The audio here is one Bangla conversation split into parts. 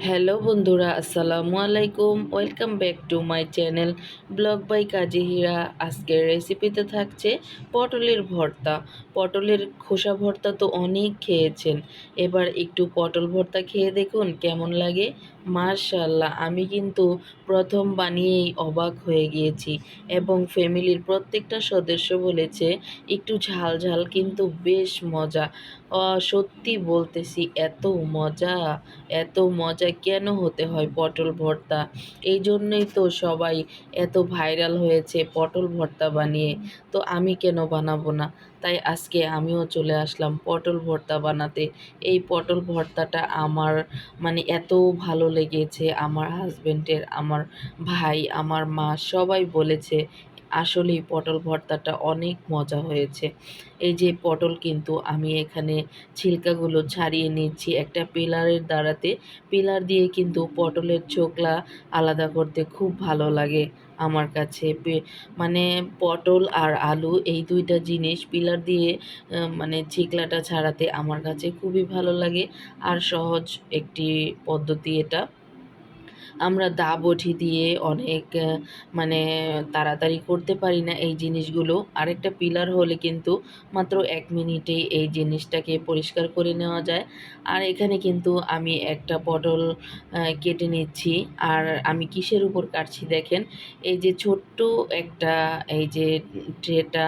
হ্যালো বন্ধুরা, আসসালামু আলাইকুম। Welcome back to my channel blog by Kazi Hira. আজকের রেসিপিতে থাকছে পটলের ভর্তা। পটলের খোসা ভর্তা তো অনেক খেয়েছেন, এবার একটু পটল ভর্তা খেয়ে দেখুন কেমন লাগে। মাশাআল্লাহ, আমি কিন্তু প্রথম বানিয়েই অবাক হয়ে গিয়েছি এবং ফ্যামিলির প্রত্যেকটা সদস্য বলেছে একটু ঝাল ঝাল কিন্তু বেশ মজা। সত্যি বলতেছি, এত মজা, এত মজা কেন হতে হয় পটল ভর্তা। এই জন্যই তো সবাই এত ভাইরাল হয়েছে পটল ভর্তা বানিয়ে। তো আমি কেন বানাবো না? তাই আজকে আমিও চলে আসলাম পটল ভর্তা বানাতে। এই পটল ভর্তাটা আমার এত ভালো লেগেছে, আমার হাজবেন্ডের, আমার ভাই, আমার মা সবাই বলেছে আসলেই পটল ভর্তাটা অনেক মজা হয়েছে। এই যে পটল কিন্তু আমি এখানে ছিলকাগুলো ছাড়িয়ে নিচ্ছি একটা পিলারের দ্বারাতে। পিলার দিয়ে কিন্তু পটলের ছোকলা আলাদা করতে খুব ভালো লাগে আমার কাছে। পটল আর আলু এই দুইটা জিনিস পিলার দিয়ে ছিকলাটা ছাড়াতে আমার কাছে খুবই ভালো লাগে। আর সহজ একটি পদ্ধতি এটা। আমরা দা বটি দিয়ে অনেক মানে তাড়াতাড়ি করতে পারি না এই জিনিসগুলো। আরেকটা পিলার হলে কিন্তু মাত্র ১ মিনিটেই এই জিনিসটাকে পরিষ্কার করে নেওয়া যায়। আর এখানে কিন্তু আমি একটা পটল কেটে নিচ্ছি। আর আমি কিসের উপর কাটছি দেখেন, এই যে ছোট্ট একটা এই যে ট্রেটা,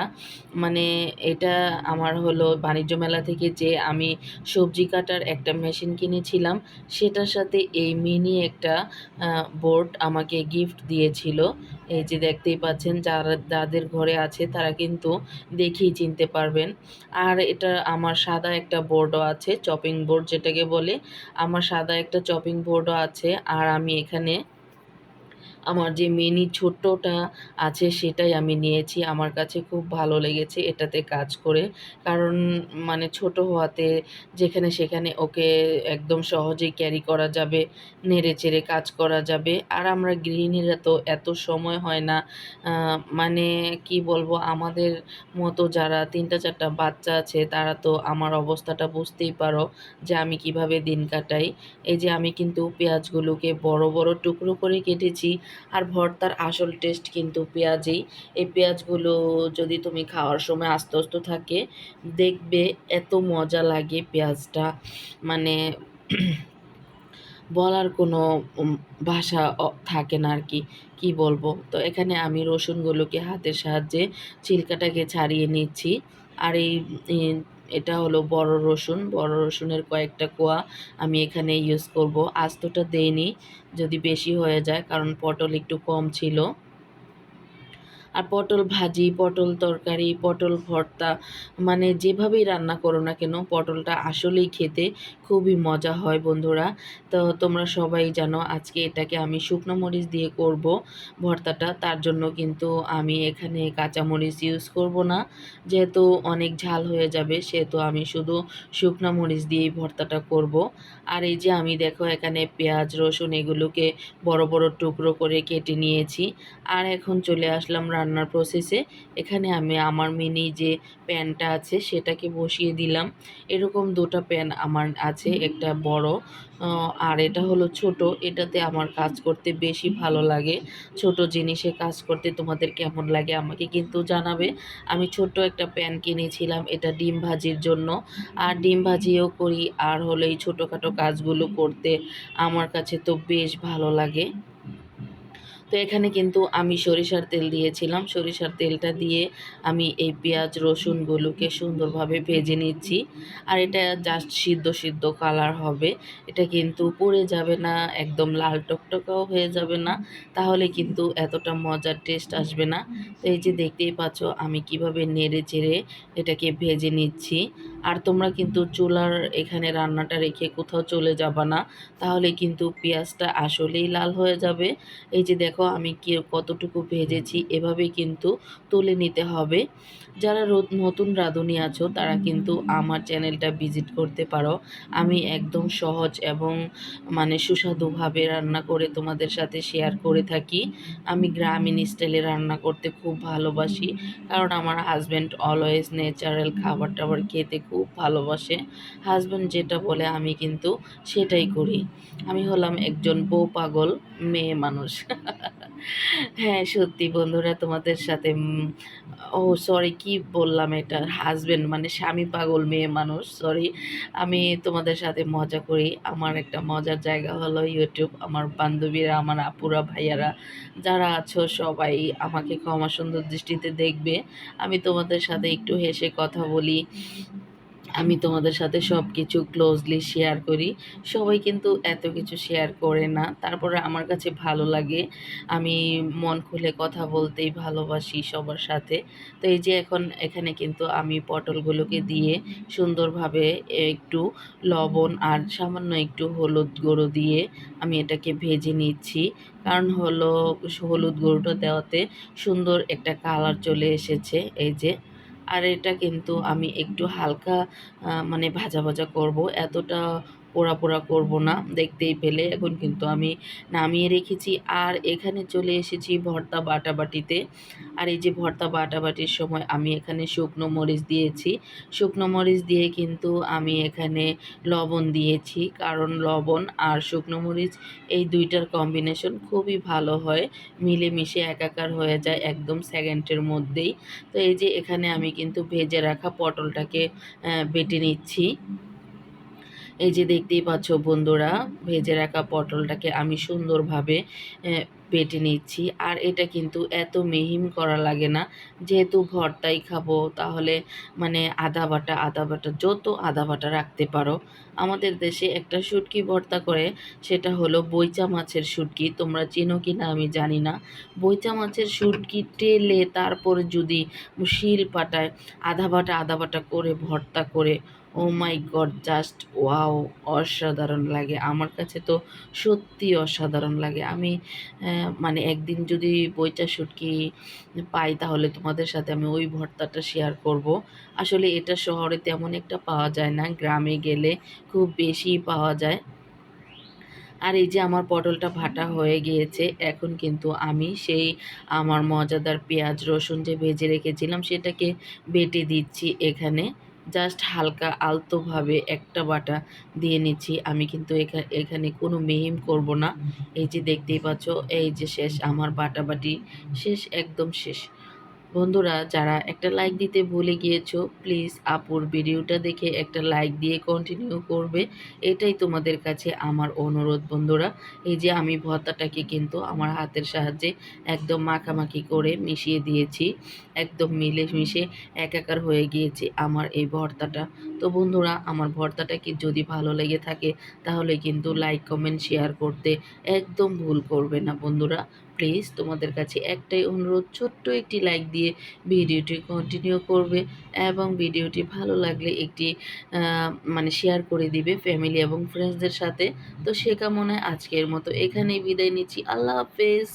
মানে এটা আমার হলো বাণিজ্য মেলা থেকে যে আমি সবজি কাটার একটা মেশিন কিনেছিলাম, সেটার সাথে এই মিনি একটা বোর্ড আমাকে গিফট দিয়েছিল। এই যে দেখতেই পাচ্ছেন, যাদের ঘরে আছে তারা কিন্তু দেখেই চিনতে পারবেন। আর এটা আমার সাদা একটা বোর্ডও আছে, চপিং বোর্ড যেটাকে বলে। আমার সাদা একটা চপিং বোর্ডও আছে। আর আমি এখানে আমার যে মিনি ছোট্টটা আছে সেটাই আমি নিয়েছি। আমার কাছে খুব ভালো লেগেছে এটাতে কাজ করে। কারণ ছোট হওয়াতে যেখানে সেখানে ওকে একদম সহজেই ক্যারি করা যাবে, নেড়েচেড়ে কাজ করা যাবে। আর আমরা গৃহিণীরা তো এত সময় হয় না। আ মানে কি বলবো, আমাদের মতো যারা ৩টা ৪টা বাচ্চা আছে তারা তো আমার অবস্থাটা বুঝতেই পারো যে আমি কিভাবে দিন কাটাই। এই যে আমি কিন্তু পেঁয়াজগুলোকে বড় বড় টুকরো করে কেটেছি। আর ভর্তার আসল টেস্ট কিন্তু পেঁয়াজেই। এই পেঁয়াজগুলো যদি তুমি খাওয়ার সময় আস্তে আস্তে থাকে, দেখবে এত মজা লাগে পেঁয়াজটা, মানে বলার কোনো ভাষা থাকে না আর কি, কি বলবো। তো এখানে আমি রসুনগুলোকে হাতের সাহায্যে ছিলকাটাকে ছাড়িয়ে নিচ্ছি। আর এটা হলো বড় রসুন, বড় রসুনের কয়েকটা কোয়া আমি এখানে ইউজ করব। আস্তটা দেইনি, যদি বেশি হয়ে যায়, কারণ পটল একটু কম ছিল। আর পটল ভাজি, পটল তরকারি, পটল ভর্তা, যেভাবেই রান্না করো না কেন পটলটা আসলেই খেতে খুবই মজা হয় বন্ধুরা। তো তোমরা সবাই জানো আজকে এটাকে আমি শুকনো মরিচ দিয়ে করব ভর্তাটা। তার জন্য কিন্তু আমি এখানে কাঁচা মরিচ ইউজ করব না, যেহেতু অনেক ঝাল হয়ে যাবে, সেহেতু আমি শুধু শুকনো মরিচ দিয়েই ভর্তাটা করব। আর এই যে আমি দেখো এখানে পেঁয়াজ, রসুন এগুলোকে বড় বড় টুকরো করে কেটে নিয়েছি। আর এখন চলে আসলাম রান্নার প্রসেসে। এখানে আমি আমার মিনি যে প্যানটা আছে সেটাকে বসিয়ে দিলাম। এরকম ২টা প্যান আমার আছে, একটা বড় আর এটা হলো ছোট। এটাতে আমার কাজ করতে বেশি ভালো লাগে। ছোট জিনিসে কাজ করতে তোমাদের কেমন লাগে আমাকে কিন্তু জানাবে। আমি ছোট্ট একটা প্যান কিনেছিলাম এটা ডিম ভাজির জন্য। আর ডিম ভাজিও করি, আর হলো এই ছোটোখাটো কাজগুলো করতে আমার কাছে তো বেশ ভালো লাগে। তো এখানে কিন্তু আমি সরিষার তেল দিয়েছিলাম। সরিষার তেলটা দিয়ে আমি এই পেঁয়াজ রসুনগুলোকে সুন্দরভাবে ভেজে নিচ্ছি। আর এটা জাস্ট সিদ্ধ সিদ্ধ কালার হবে, এটা কিন্তু পুড়ে যাবে না, একদম লাল টকটকাও হয়ে যাবে না, তাহলে কিন্তু এতটা মজার টেস্ট আসবে না। তো এই যে দেখতেই পাচ্ছ আমি কিভাবে নেড়ে চেড়ে এটাকে ভেজে নিচ্ছি। আর তোমরা কিন্তু চুলার এখানে রান্নাটা রেখে কোথাও চলে যাবা না, তাহলে কিন্তু পেঁয়াজটা আসলেই লাল হয়ে যাবে। এই যে দেখো আমি কতটুকু ভেজেছি, এভাবেই কিন্তু তুলে নিতে হবে। যারা নতুন রাঁধুনি আছো তারা কিন্তু আমার চ্যানেলটা ভিজিট করতে পারো। আমি একদম সহজ এবং সুস্বাদুভাবে রান্না করে তোমাদের সাথে শেয়ার করে থাকি। আমি গ্রামীণ স্টাইলে রান্না করতে খুব ভালোবাসি, কারণ আমার হাজব্যান্ড অলওয়েজ ন্যাচারাল খাবার টাবার খেতে খুব খুব ভালোবাসে। হাজব্যান্ড যেটা বলে আমি কিন্তু সেটাই করি। আমি হলাম একজন বউ পাগল মেয়ে মানুষ। হ্যাঁ, সত্যি বন্ধুরা তোমাদের সাথে ও সরি কি বললাম এটা? হাসব্যান্ড মানে স্বামী পাগল মেয়ে মানুষ। সরি। আমি তোমাদের সাথে মজা করি। আমার একটা মজার জায়গা হলো ইউটিউব। আমার বান্ধবীরা, আমার আপুরা, ভাইয়ারা যারা আছো সবাই আমাকে ক্ষমা সুন্দর দৃষ্টিতে দেখবে। আমি তোমাদের সাথে একটু হেসে কথা বলি। আমি তোমাদের সাথে সব কিছু ক্লোজলি শেয়ার করি। সবাই কিন্তু এত কিছু শেয়ার করে না। তারপরে আমার কাছে ভালো লাগে। আমি মন খুলে কথা বলতেই ভালোবাসি সবার সাথে। তো এই যে এখন এখানে কিন্তু আমি পটলগুলোকে দিয়ে সুন্দরভাবে একটু লবণ আর সামান্য একটু হলুদ গুঁড়ো দিয়ে আমি এটাকে ভেজে নিচ্ছি। কারণ হলো হলুদ গুঁড়োটা দেওয়াতে সুন্দর একটা কালার চলে এসেছে এই যে। আর এটা কিন্তু আমি একটু হালকা মানে ভাজা ভাজা করব, এতটা পোড়া পোড়া করব না। দেখতেই পেলে এখন কিন্তু আমি নামিয়ে রেখেছি। আর এখানে চলে এসেছি ভর্তা বাটাবাটিতে। আর এই যে ভর্তা বাটাবাটির সময় আমি এখানে শুকনো মরিচ দিয়েছি। শুকনো মরিচ দিয়ে কিন্তু আমি এখানে লবণ দিয়েছি, কারণ লবণ আর শুকনো মরিচ এই দুইটার কম্বিনেশন খুবই ভালো হয়, মিলেমিশে একাকার হয়ে যায় একদম সেকেন্ডের মধ্যেই। তো এই যে এখানে আমি কিন্তু ভেজে রাখা পটলটাকে বেটে নিচ্ছি। এই যে দেখতেই পাচ্ছ বন্ধুরা, ভেজে রাখা পটলটাকে আমি সুন্দরভাবে বেটে নিচ্ছি। আর এটা কিন্তু এত মিহিম করা লাগে না, যেহেতু ভর্তাই খাবো তাহলে মানে আদা বাটা যত আদা বাটা রাখতে পারো। আমাদের দেশে একটা শুটকি ভর্তা করে, সেটা হলো বইচা মাছের শুটকি। তোমরা চিনো কি না আমি জানি না। বইচা মাছের শুটকি টেলে তারপরে যদি শিল পাটায় আদা বাটা করে ভর্তা করে, ও মাই গড, জাস্ট ওয়াও, অসাধারণ লাগে। আমার কাছে তো সত্যি অসাধারণ লাগে। আমি মানে একদিন যদি বইটা শুটকি পাই তাহলে তোমাদের সাথে আমি ওই ভর্তাটা শেয়ার করব। আসলে এটা শহরে তেমন একটা পাওয়া যায় না, গ্রামে গেলে খুব বেশি পাওয়া যায়। আর এই যে আমার পটলটা ভাটা হয়ে গিয়েছে, এখন কিন্তু আমি সেই আমার মজাদার পেঁয়াজ রসুন যে ভেজে রেখেছিলাম সেটাকে বেটে দিচ্ছি এখানে। জাস্ট হালকা আলতোভাবে একটা বাটা দিয়ে নিচ্ছি। আমি কিন্তু এখানে কোনো মিহিম করব না। এই যে দেখতেই পাচ্ছ, এই যে শেষ আমার বাটাবাটি, শেষ, একদম শেষ। বন্ধুরা যারা একটা লাইক দিতে ভুলে গিয়েছো, প্লিজ আপুর ভিডিওটা দেখে একটা লাইক দিয়ে কন্টিনিউ করবে, এটাই তোমাদের কাছে আমার অনুরোধ বন্ধুরা। এই যে আমি ভর্তাটাকে কিন্তু আমার হাতের সাহায্যে একদম মাখামাখি করে মিশিয়ে দিয়েছি, একদম মিশে একাকার হয়ে গিয়েছে আমার এই ভর্তাটা। তো বন্ধুরা আমার ভর্তাটা কি যদি ভালো লেগে থাকে তাহলে কিন্তু লাইক কমেন্ট শেয়ার করতে একদম ভুল করবে না বন্ধুরা। প্লিজ তোমাদের কাছে একটাই অনুরোধ, ছোট্ট একটি লাইক দিয়ে ভিডিওটি কন্টিনিউ করবে এবং ভিডিওটি ভালো লাগলে একটি মানে শেয়ার করে দিবে ফ্যামিলি এবং ফ্রেন্ডসদের সাথে। তো সে কামনায় আজকের মতো এখানেই বিদায় নিচ্ছি। আল্লাহ হাফেজ।